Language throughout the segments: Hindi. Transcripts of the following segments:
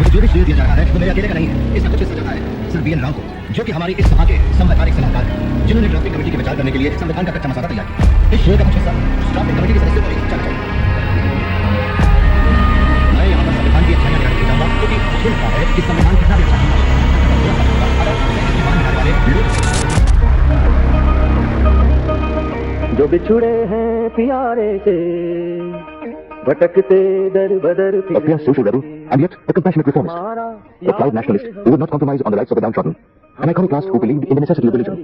मुझे जो भी श्रेय दिया जा रहा है वो मेरे अकेले का नहीं है। इसका कुछ हिस्सा जाता है सर BN राव को, जो कि हमारी इस सभा के संवैधानिक सलाहकार हैं, जिन्होंने ड्राफ्टिंग कमेटी के विचार करने के लिए संविधान का कच्चा मसाला तैयार किया। इस श्रेय का कुछ हिस्सा ड्राफ्टिंग कमेटी के सदस्यों को भी जाना चाहिए। मैं यहाँ पर संविधान की अच्छाइयां गिनाने चाहूंगा, क्योंकि मुझे लगता है कि संविधान कितना भी अच्छा है, जो बिछुड़े हैं प्यारे से भटकते दर बदर A fair social rebel and yet a compassionate reformist, a proud nationalist who would not compromise on the rights of the downtrodden, an iconoclast who believed in the necessity of religion,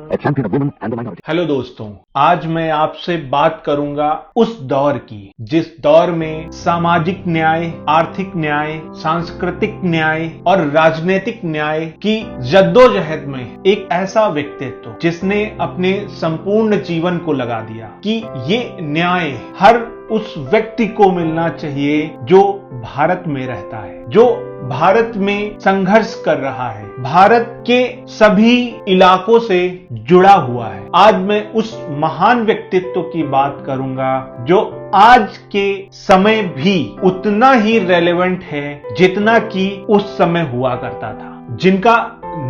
a champion of women and the minority. Hello दोस्तों, आज मैं आपसे बात करूंगा उस दौर की जिस दौर में सामाजिक न्याय, आर्थिक न्याय, सांस्कृतिक न्याय और राजनीतिक न्याय की जद्दोजहद में एक ऐसा व्यक्तित्व जिसने अपने संपूर्ण जीवन को लगा दिया कि ये न्याय हर उस व्यक्ति को मिलना चाहिए जो भारत में रहता है, जो भारत में संघर्ष कर रहा है, भारत के सभी इलाकों से जुड़ा हुआ है। आज मैं उस महान व्यक्तित्व की बात करूंगा जो आज के समय भी उतना ही रेलेवेंट है जितना कि उस समय हुआ करता था, जिनका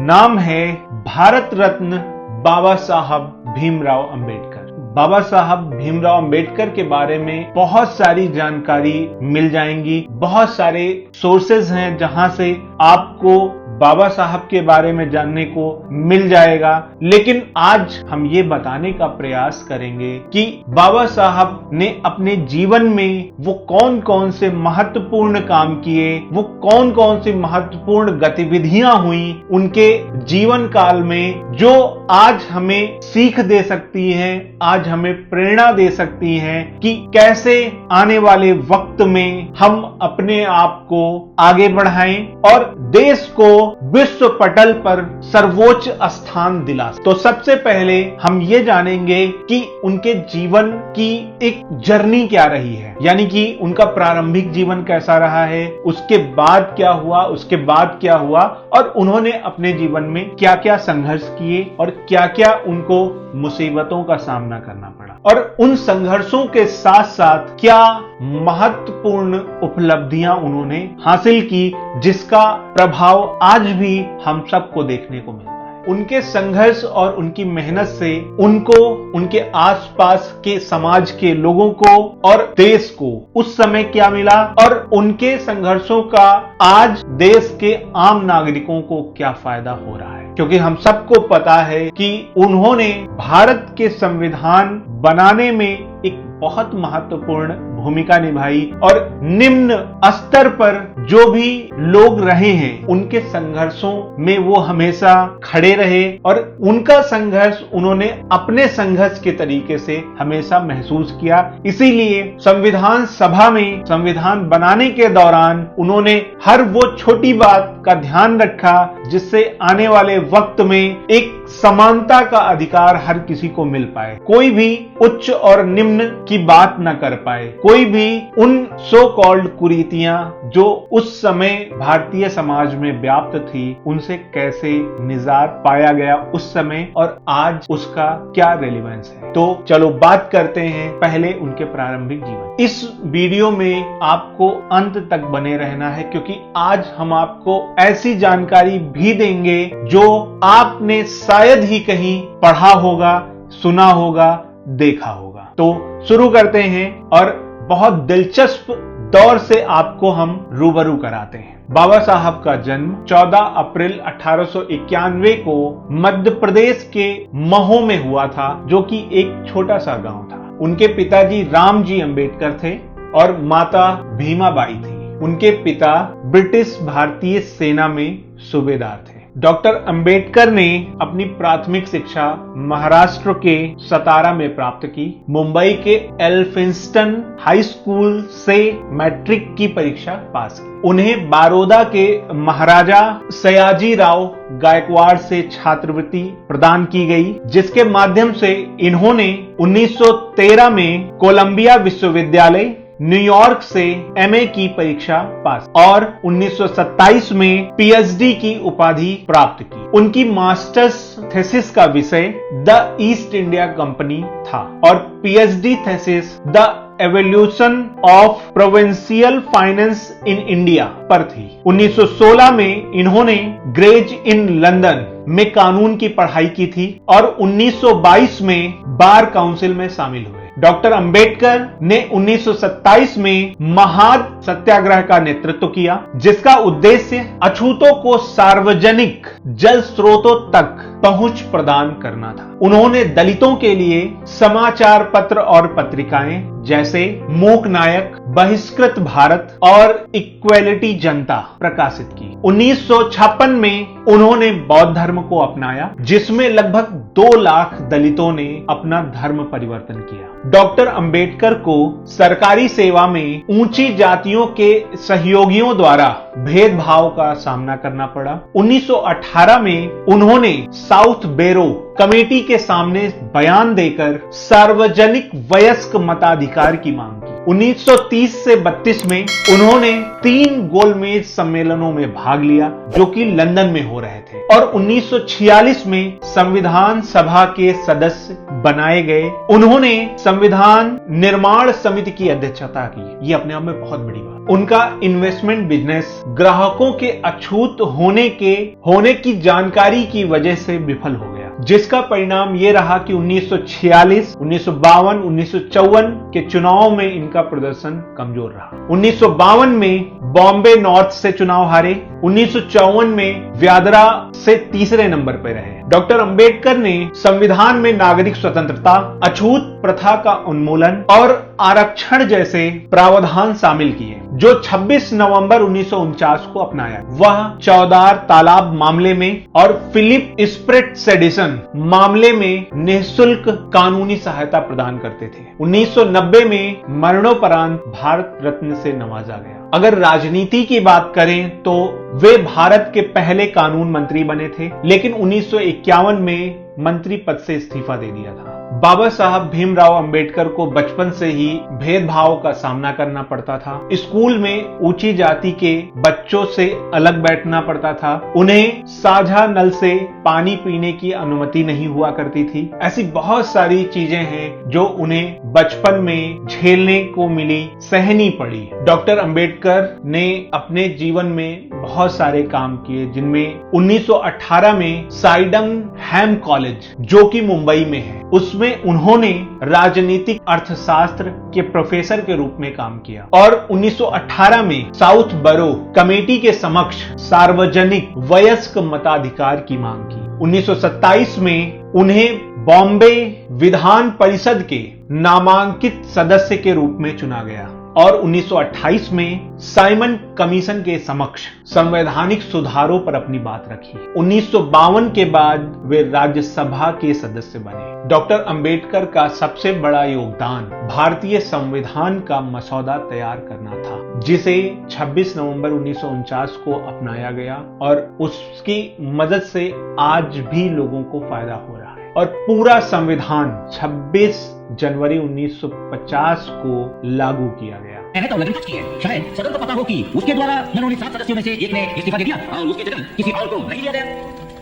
नाम है भारत रत्न बाबा साहब भीमराव अंबेडकर। बाबा साहब भीमराव अंबेडकर के बारे में बहुत सारी जानकारी मिल जाएंगी, बहुत सारे सोर्सेज हैं जहां से आपको बाबा साहब के बारे में जानने को मिल जाएगा। लेकिन आज हम ये बताने का प्रयास करेंगे कि बाबा साहब ने अपने जीवन में वो कौन कौन से महत्वपूर्ण काम किए, वो कौन कौन सी महत्वपूर्ण गतिविधियां हुई उनके जीवन काल में, जो आज हमें सीख दे सकती हैं, आज हमें प्रेरणा दे सकती हैं कि कैसे आने वाले वक्त में हम अपने आप को आगे बढ़ाएं और देश को विश्व पटल पर सर्वोच्च स्थान दिला। तो सबसे पहले हम ये जानेंगे कि उनके जीवन की एक जर्नी क्या रही है, यानी कि उनका प्रारंभिक जीवन कैसा रहा है, उसके बाद क्या हुआ, उसके बाद क्या हुआ और उन्होंने अपने जीवन में क्या क्या संघर्ष किए और क्या क्या उनको मुसीबतों का सामना करना पड़ा और उन संघर्षों के साथ साथ क्या महत्वपूर्ण उपलब्धियां उन्होंने हासिल की जिसका प्रभाव आज भी हम सबको देखने को मिलता है। उनके संघर्ष और उनकी मेहनत से उनको, उनके आसपास के समाज के लोगों को और देश को उस समय क्या मिला और उनके संघर्षों का आज देश के आम नागरिकों को क्या फायदा हो रहा है, क्योंकि हम सबको पता है कि उन्होंने भारत के संविधान बनाने में एक बहुत महत्वपूर्ण भूमिका निभाई और निम्न स्तर पर जो भी लोग रहे हैं उनके संघर्षों में वो हमेशा खड़े रहे और उनका संघर्ष उन्होंने अपने संघर्ष के तरीके से हमेशा महसूस किया। इसीलिए संविधान सभा में संविधान बनाने के दौरान उन्होंने हर वो छोटी बात का ध्यान रखा जिससे आने वाले वक्त में एक समानता का अधिकार हर किसी को मिल पाए, कोई भी उच्च और निम्न की बात न कर पाए, कोई भी उन सो कॉल्ड कुरीतियां जो उस समय भारतीय समाज में व्याप्त थी उनसे कैसे निजात पाया गया उस समय और आज उसका क्या रेलेवेंस है। तो चलो बात करते हैं पहले उनके प्रारंभिक जीवन। इस वीडियो में आपको अंत तक बने रहना है क्योंकि आज हम आपको ऐसी जानकारी भी देंगे जो आपने शायद ही कहीं पढ़ा होगा, सुना होगा, देखा होगा। तो शुरू करते हैं और बहुत दिलचस्प दौर से आपको हम रूबरू कराते हैं। बाबा साहब का जन्म 14 अप्रैल 1891 को मध्य प्रदेश के महू में हुआ था, जो कि एक छोटा सा गांव था। उनके पिताजी रामजी अंबेडकर थे और माता भीमाबाई थी। उनके पिता ब्रिटिश भारतीय सेना में सूबेदार थे। डॉक्टर अंबेडकर ने अपनी प्राथमिक शिक्षा महाराष्ट्र के सतारा में प्राप्त की। मुंबई के एल्फिंस्टन हाई स्कूल से मैट्रिक की परीक्षा पास की। उन्हें बड़ौदा के महाराजा सयाजीराव गायकवाड़ से छात्रवृत्ति प्रदान की गई, जिसके माध्यम से इन्होंने 1913 में कोलंबिया विश्वविद्यालय न्यूयॉर्क से एमए की परीक्षा पास और 1927 में पीएचडी की उपाधि प्राप्त की। उनकी मास्टर्स थीसिस का विषय द ईस्ट इंडिया कंपनी था और PhD thesis the evolution of provincial finance in India पर थी। 1916 में इन्होंने ग्रेज इन लंदन में कानून की पढ़ाई की थी और 1922 में बार काउंसिल में शामिल हुए। डॉक्टर अंबेडकर ने 1927 में महाद सत्याग्रह का नेतृत्व किया, जिसका उद्देश्य अछूतों को सार्वजनिक जल स्रोतों तक पहुंच प्रदान करना था। उन्होंने दलितों के लिए समाचार पत्र और पत्रिकाएं जैसे मूक नायक, बहिष्कृत भारत और इक्वेलिटी जनता प्रकाशित की। 1956 में उन्होंने बौद्ध धर्म को अपनाया, जिसमें लगभग 2 लाख दलितों ने अपना धर्म परिवर्तन किया। डॉक्टर अंबेडकर को सरकारी सेवा में ऊंची जातियों के सहयोगियों द्वारा भेदभाव का सामना करना पड़ा। 1918 में उन्होंने साउथ बेरो कमेटी के सामने बयान देकर सार्वजनिक वयस्क मताधिकार की मांग की। 1930 से 32 में उन्होंने 3 गोलमेज सम्मेलनों में भाग लिया, जो कि लंदन में हो रहे थे, और 1946 में संविधान सभा के सदस्य बनाए गए। उन्होंने संविधान निर्माण समिति की अध्यक्षता की। ये अपने आप में बहुत बड़ी बात। उनका इन्वेस्टमेंट बिजनेस ग्राहकों के अछूत होने की जानकारी की वजह से विफल हो गया, जिसका परिणाम यह रहा कि 1946, 1952, 1954 के चुनाव में इनका प्रदर्शन कमजोर रहा। 1952 में बॉम्बे नॉर्थ से चुनाव हारे। 1954 में व्यादरा से तीसरे नंबर पर रहे। डॉक्टर अंबेडकर ने संविधान में नागरिक स्वतंत्रता, अछूत प्रथा का उन्मूलन और आरक्षण जैसे प्रावधान शामिल किए, जो 26 नवंबर 1949 को अपनाया। वह चौदार तालाब मामले में और फिलिप स्प्रेट सेडिशन मामले में निःशुल्क कानूनी सहायता प्रदान करते थे। 1990 में मरणोपरांत भारत रत्न से नवाजा गया। अगर राजनीति की बात करें तो वे भारत के पहले कानून मंत्री बने थे, लेकिन 1951 में मंत्री पद से इस्तीफा दे दिया था। बाबा साहब भीमराव अंबेडकर को बचपन से ही भेदभाव का सामना करना पड़ता था। स्कूल में ऊंची जाति के बच्चों से अलग बैठना पड़ता था। उन्हें साझा नल से पानी पीने की अनुमति नहीं हुआ करती थी। ऐसी बहुत सारी चीजें हैं जो उन्हें बचपन में झेलने को मिली, सहनी पड़ी। डॉक्टर अंबेडकर ने अपने जीवन में बहुत सारे काम किए, जिनमें 1918 में साइडम हैम कॉलेज, जो कि मुंबई में है, उसमें उन्होंने राजनीतिक अर्थशास्त्र के प्रोफेसर के रूप में काम किया और 1918 में साउथ बरो कमेटी के समक्ष सार्वजनिक वयस्क मताधिकार की मांग की। 1927 में उन्हें बॉम्बे विधान परिषद के नामांकित सदस्य के रूप में चुना गया और 1928 में साइमन कमीशन के समक्ष संवैधानिक सुधारों पर अपनी बात रखी। 1952 के बाद वे राज्यसभा के सदस्य बने। डॉक्टर अंबेडकर का सबसे बड़ा योगदान भारतीय संविधान का मसौदा तैयार करना था, जिसे 26 नवंबर 1949 को अपनाया गया और उसकी मदद से आज भी लोगों को फायदा हो रहा है। और पूरा संविधान 26 जनवरी 1950 को लागू किया गया। तो लगन की है। शायद सदन को पता हो कि उसके द्वारा मनोनीत 7 सदस्यों में से एक ने इस्तीफा दे दिया और उसकी जगह किसी और को नहीं लिया गया।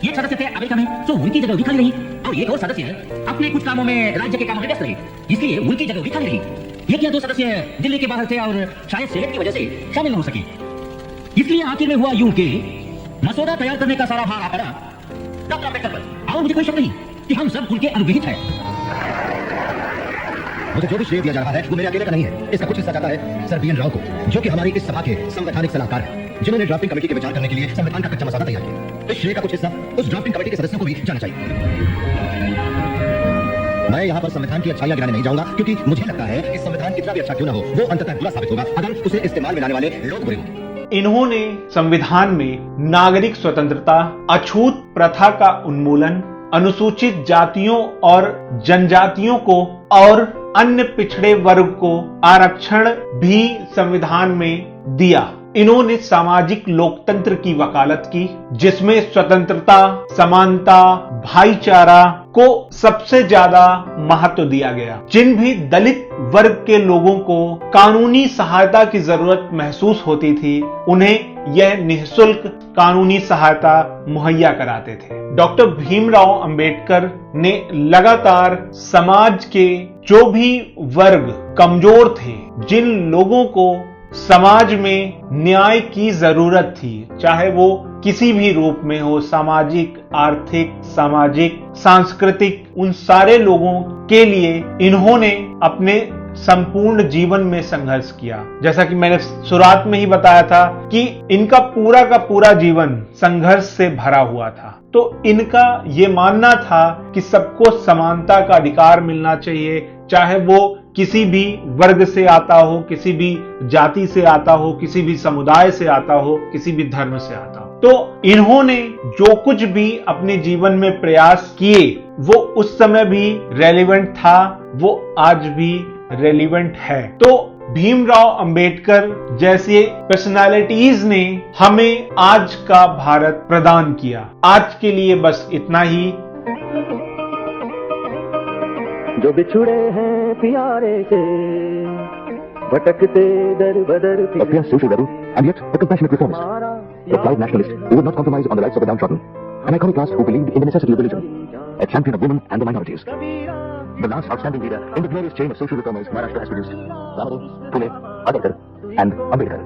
ये सदस्य थे अमेरिका में, तो उनकी जगह भी खाली रही और एक और सदस्य अपने कुछ कामों में राज्य के कामों में व्यस्त रहे, इसलिए उनकी जगह भी खाली रही। ये क्या 2 सदस्य दिल्ली के बाहर थे और शायद सेनेट की वजह से शामिल न हो सके, इसलिए आखिर में हुआ यूं कि मसौदा तैयार करने का सारा भार आ पड़ा डॉक्टर अंबेडकर पर। और मुझे कोई शक नहीं कि हम सब उनके अनुग्रहित हैं। मुझे जो भी श्रेय दिया जा रहा है वो मेरे अकेले का नहीं है। इसका कुछ हिस्सा जाता है सर BN राव को, जो कि हमारी इस सभा के संवैधानिक सलाहकार हैं, जिन्होंने ड्राफ्टिंग कमेटी के विचार करने के लिए संविधान का कच्चा मसौदा तैयार किया। इस श्रेय का कुछ हिस्सा उस ड्राफ्टिंग कमेटी के सदस्यों को भी जाना चाहिए। मैं यहाँ पर संविधान की अच्छाइयां गिनाने नहीं जाऊंगा, क्योंकि मुझे लगता है कि संविधान कितना भी अच्छा क्यों ना हो, वो अंततः बुरा साबित होगा अगर उसे इस्तेमाल में लाने वाले लोग बुरे हों। इन्होंने संविधान में नागरिक स्वतंत्रता, अछूत प्रथा का उन्मूलन, अनुसूचित जातियों और जनजातियों को और अन्य पिछड़े वर्ग को आरक्षण भी संविधान में दिया। इन्होंने सामाजिक लोकतंत्र की वकालत की, जिसमें स्वतंत्रता, समानता, भाईचारा, को सबसे ज्यादा महत्व दिया गया। जिन भी दलित वर्ग के लोगों को कानूनी सहायता की जरूरत महसूस होती थी, उन्हें यह निःशुल्क कानूनी सहायता मुहैया कराते थे। डॉक्टर भीमराव अंबेडकर ने लगातार समाज के जो भी वर्ग कमजोर थे, जिन लोगों को समाज में न्याय की जरूरत थी, चाहे वो किसी भी रूप में हो, सामाजिक, आर्थिक, सामाजिक, सांस्कृतिक, उन सारे लोगों के लिए इन्होंने अपने संपूर्ण जीवन में संघर्ष किया। जैसा कि मैंने शुरुआत में ही बताया था कि इनका पूरा का पूरा जीवन संघर्ष से भरा हुआ था। तो इनका ये मानना था कि सबको समानता का अधिकार मिलना चाहिए, चाहे वो किसी भी वर्ग से आता हो, किसी भी जाति से आता हो, किसी भी समुदाय से आता हो, किसी भी धर्म से आता हो। तो इन्होंने जो कुछ भी अपने जीवन में प्रयास किए, वो उस समय भी रेलेवेंट था, वो आज भी रेलेवेंट है। तो भीमराव अंबेडकर जैसे पर्सनालिटीज ने हमें आज का भारत प्रदान किया। आज के लिए बस इतना ही। जो बिछुड़े हैं प्यारे से, भटकते दर बदर A fierce social rebel and yet a compassionate reformist. A proud nationalist who would not compromise on the rights of the downtrodden. An iconoclast who believed in the necessity of religion. A champion of women and the minorities. The last outstanding leader in the glorious chain of social reformers Maharashtra has produced. Ramadev, Phule, Ambedkar and Ambedkar.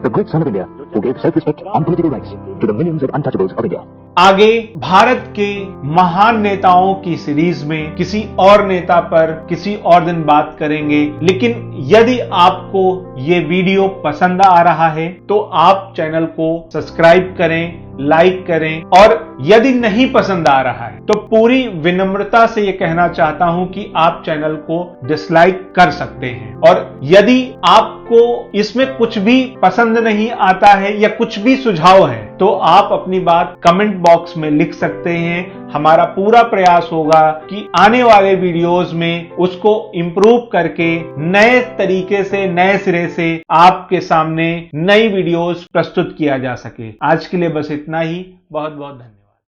The great son of India who gave self-respect and political rights to the millions of untouchables of India. आगे भारत के महान नेताओं की सीरीज में किसी और नेता पर किसी और दिन बात करेंगे। लेकिन यदि आपको ये वीडियो पसंद आ रहा है तो आप चैनल को सब्सक्राइब करें, लाइक करें, और यदि नहीं पसंद आ रहा है तो पूरी विनम्रता से ये कहना चाहता हूं कि आप चैनल को डिसलाइक कर सकते हैं। और यदि आपको इसमें कुछ भी पसंद नहीं आता है या कुछ भी सुझाव है तो आप अपनी बात कमेंट बॉक्स में लिख सकते हैं। हमारा पूरा प्रयास होगा कि आने वाले वीडियोस में उसको इंप्रूव करके नए तरीके से, नए सिरे से आपके सामने नई वीडियोस प्रस्तुत किया जा सके। आज के लिए बस इतना ही। बहुत बहुत धन्यवाद।